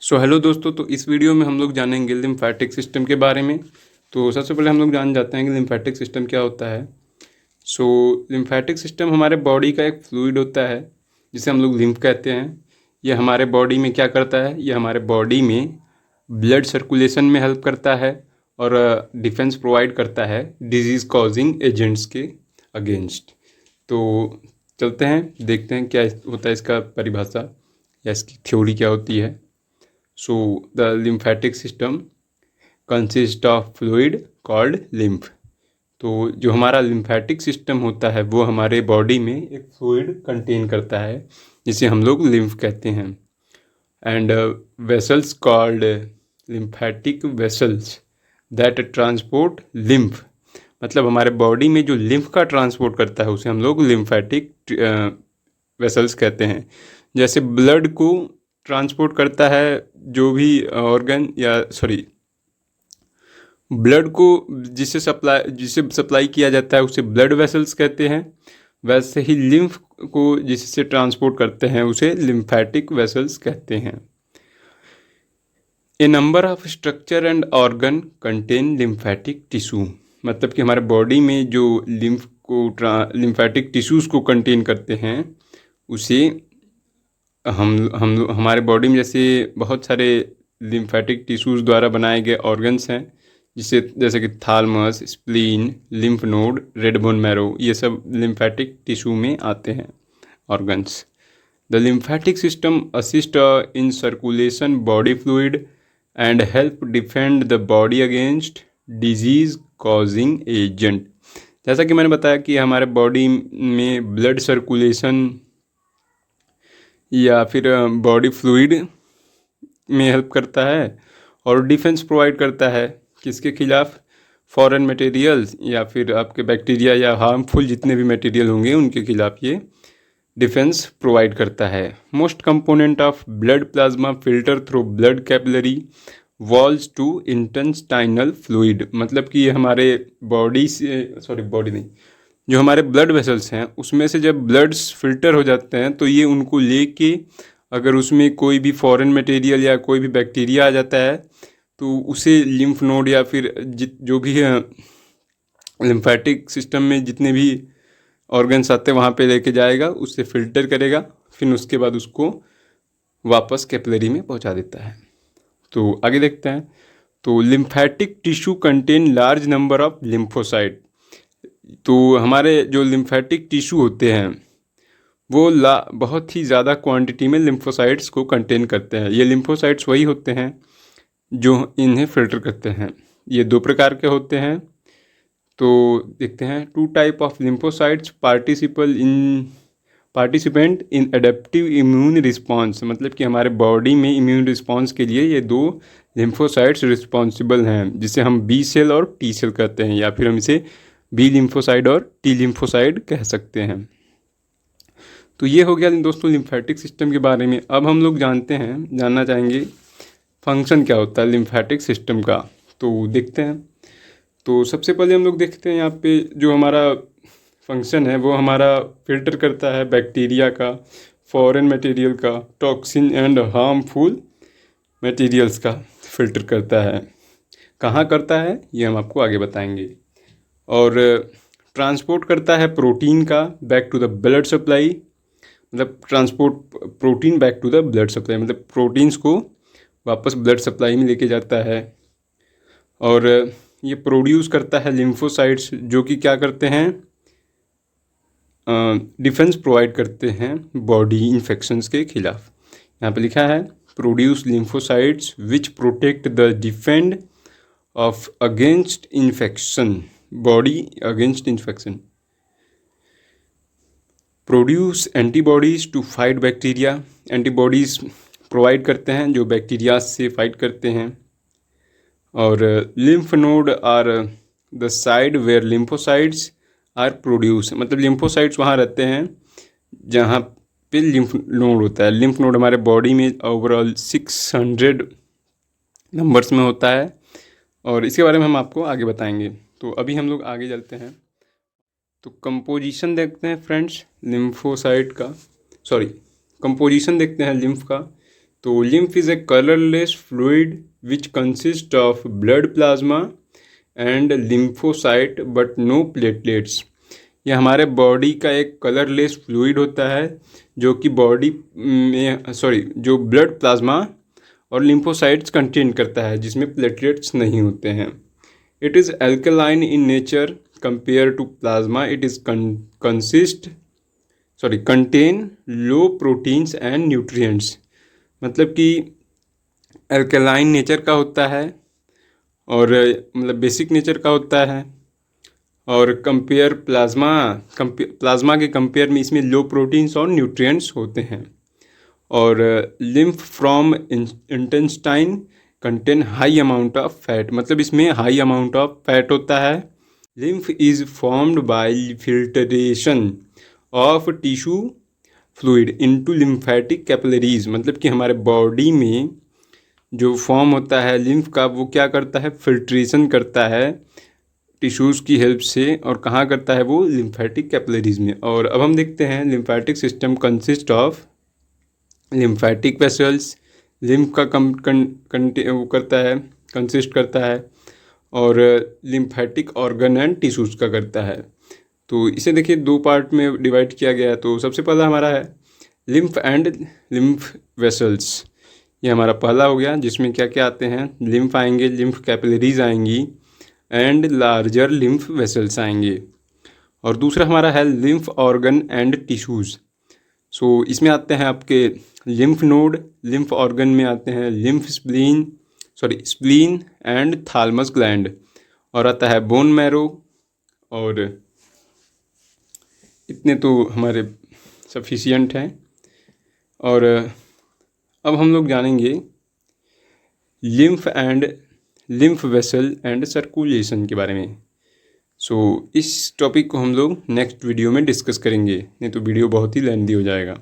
Hello दोस्तों, तो इस वीडियो में हम लोग जानेंगे लिम्फेटिक सिस्टम के बारे में। तो सबसे पहले हम लोग जान जाते हैं कि लिम्फेटिक सिस्टम क्या होता है। सो लिम्फेटिक सिस्टम हमारे बॉडी का एक फ्लूइड होता है जिसे हम लोग लिम्फ कहते हैं। यह हमारे बॉडी में क्या करता है, यह हमारे बॉडी में ब्लड सर्कुलेशन में हेल्प करता है और डिफेंस प्रोवाइड करता है डिजीज़ कॉजिंग एजेंट्स के अगेंस्ट। तो चलते हैं, देखते हैं क्या होता है इसका परिभाषा या इसकी थ्योरी क्या होती है। So the lymphatic system consists of fluid called lymph। तो जो हमारा लिम्फेटिक सिस्टम होता है वो हमारे बॉडी में एक फ्लूइड कंटेन करता है जिसे हम लोग लिम्फ कहते हैं। And vessels called lymphatic vessels that transport lymph. मतलब हमारे बॉडी में जो लिम्फ का ट्रांसपोर्ट करता है उसे हम लोग लिम्फेटिक वेसल्स कहते हैं। जैसे ब्लड को ट्रांसपोर्ट करता है जो भी ऑर्गन या ब्लड को जिसे सप्लाई किया जाता है उसे ब्लड वेसल्स कहते हैं। वैसे ही लिम्फ को जिससे ट्रांसपोर्ट करते हैं उसे लिम्फेटिक वेसल्स कहते हैं। A number of structure and organ contain lymphatic tissue. मतलब कि हमारे बॉडी में जो लिम्फेटिक टिश्यूज़ को कंटेन करते हैं उसे हम हमारे बॉडी में जैसे बहुत सारे लिम्फेटिक टिश्यूज़ द्वारा बनाए गए ऑर्गन्स हैं, जैसे कि thalamus, spleen, lymph node, red bone marrow, ये सब लिम्फेटिक टिश्यू में आते हैं organs. The lymphatic system assist in circulation body fluid and help defend the body against disease causing agent. जैसा कि मैंने बताया कि हमारे बॉडी में ब्लड सर्कुलेशन या फिर बॉडी फ्लूइड में हेल्प करता है और डिफेंस प्रोवाइड करता है किसके खिलाफ, फॉरेन मटेरियल्स या फिर आपके बैक्टीरिया या हार्मफुल जितने भी मटेरियल होंगे उनके खिलाफ ये डिफेंस प्रोवाइड करता है। Most component of blood plasma filter through blood capillary walls to intestinal fluid. मतलब कि ये हमारे बॉडी नहीं, जो हमारे ब्लड वेसल्स हैं उसमें से जब ब्लड्स फिल्टर हो जाते हैं तो ये उनको लेके अगर उसमें कोई भी फॉरेन मटेरियल या कोई भी बैक्टीरिया आ जाता है तो उसे लिम्फ नोड या फिर जो भी है लिम्फेटिक सिस्टम में जितने भी ऑर्गन्स आते हैं वहाँ पे लेके जाएगा, उससे फिल्टर करेगा, फिर उसके बाद उसको वापस कैपिलरी में पहुँचा देता है। तो आगे देखते हैं। तो lymphatic tissue contain large number of lymphocyte. तो हमारे जो लिम्फेटिक टिश्यू होते हैं वो बहुत ही ज़्यादा क्वांटिटी में लिम्फोसाइट्स को कंटेन करते हैं। ये लिम्फोसाइट्स वही होते हैं जो इन्हें फिल्टर करते हैं। ये दो प्रकार के होते हैं। तो देखते हैं, two type of lymphocytes participant in adaptive immune response. मतलब कि हमारे बॉडी में इम्यून रिस्पॉन्स के लिए ये दो लिम्फोसाइट्स रिस्पॉन्सिबल हैं जिसे हम बी सेल और टी सेल कहते हैं, या फिर हम इसे बी लिम्फोसाइड और टी लिम्फोसाइड कह सकते हैं। तो ये हो गया दोस्तों लिम्फेटिक सिस्टम के बारे में। अब हम लोग जानना चाहेंगे फंक्शन क्या होता है लिम्फेटिक सिस्टम का। तो देखते हैं। तो सबसे पहले हम लोग देखते हैं यहाँ पे जो हमारा फंक्शन है वो हमारा फिल्टर करता है बैक्टीरिया का, फॉरेन मटेरियल का, टॉक्सिन एंड हार्मफुल मटेरियल्स का फिल्टर करता है। कहाँ करता है ये हम आपको आगे बताएंगे। और ट्रांसपोर्ट करता है प्रोटीन का back to the blood supply. मतलब transport protein back to the blood supply, मतलब प्रोटीन्स को वापस ब्लड सप्लाई में लेके जाता है। और ये प्रोड्यूस करता है लिम्फोसाइट्स जो कि क्या करते हैं, डिफेंस प्रोवाइड करते हैं बॉडी इन्फेक्शंस के खिलाफ। यहाँ पे लिखा है produce lymphocytes which protect the defend of against infection, body against infection. Produce antibodies to fight bacteria. Antibodies provide करते हैं जो बैक्टीरिया से फाइट करते हैं। और lymph node are the side where lymphocytes are produce. मतलब लिम्फोसाइट्स वहाँ रहते हैं जहाँ पे लिम्फ नोड होता है। लिम्फ नोड हमारे बॉडी में ओवरऑल 600 नंबर्स में होता है और इसके बारे में हम आपको आगे बताएंगे। तो अभी हम लोग आगे चलते हैं। तो कंपोजिशन देखते हैं फ्रेंड्स लिम्फोसाइट का, कंपोजिशन देखते हैं लिम्फ का तो lymph is a colourless fluid which consist of blood plasma and lymphocyte but no platelets. यह हमारे बॉडी का एक कलरलेस फ्लूइड होता है जो कि बॉडी में जो ब्लड प्लाज्मा और लिम्फोसाइट्स कंटेन करता है, जिसमें प्लेटलेट्स नहीं होते हैं। It is alkaline in nature compare to plasma. It is contain low proteins and nutrients. मतलब कि एल्कलाइन नेचर का होता है और मतलब बेसिक नेचर का होता है, और प्लाज्मा के कंपेयर में इसमें लो प्रोटीन्स और न्यूट्रिएंट्स होते हैं। और lymph from intestine contain high amount of fat, मतलब इसमें हाई अमाउंट ऑफ फैट होता है। Lymph is formed by filtration of tissue fluid into lymphatic capillaries. मतलब कि हमारे बॉडी में जो फॉर्म होता है लिम्फ का, वो क्या करता है, फिल्ट्रेशन करता है टिश्यूज़ की हेल्प से, और कहाँ करता है वो, लिम्फेटिक कैपिलरीज में। और अब हम देखते हैं lymphatic system consist of lymphatic vessels, lymph का वो करता है, कंसिस्ट करता है, और लिम्फेटिक ऑर्गन एंड टिश्यूज़ का करता है। तो इसे देखिए दो पार्ट में डिवाइड किया गया है। तो सबसे पहला हमारा है लिम्फ एंड लिम्फ वेसल्स, ये हमारा पहला हो गया, जिसमें क्या क्या आते हैं, लिम्फ आएंगे, लिम्फ कैपिलरीज आएंगी एंड लार्जर लिम्फ वेसल्स आएंगे। और दूसरा हमारा है लिम्फ ऑर्गन एंड टिश्यूज़। सो इसमें आते हैं आपके लिम्फ नोड, लिम्फ ऑर्गन में आते हैं लिम्फ स्प्लीन एंड थालमस ग्लैंड, और आता है बोन मैरो। और इतने तो हमारे सफिशिएंट हैं। और अब हम लोग जानेंगे लिम्फ वेसल एंड सर्कुलेशन के बारे में। इस टॉपिक को हम लोग नेक्स्ट वीडियो में डिस्कस करेंगे, नहीं तो वीडियो बहुत ही लेंथी हो जाएगा।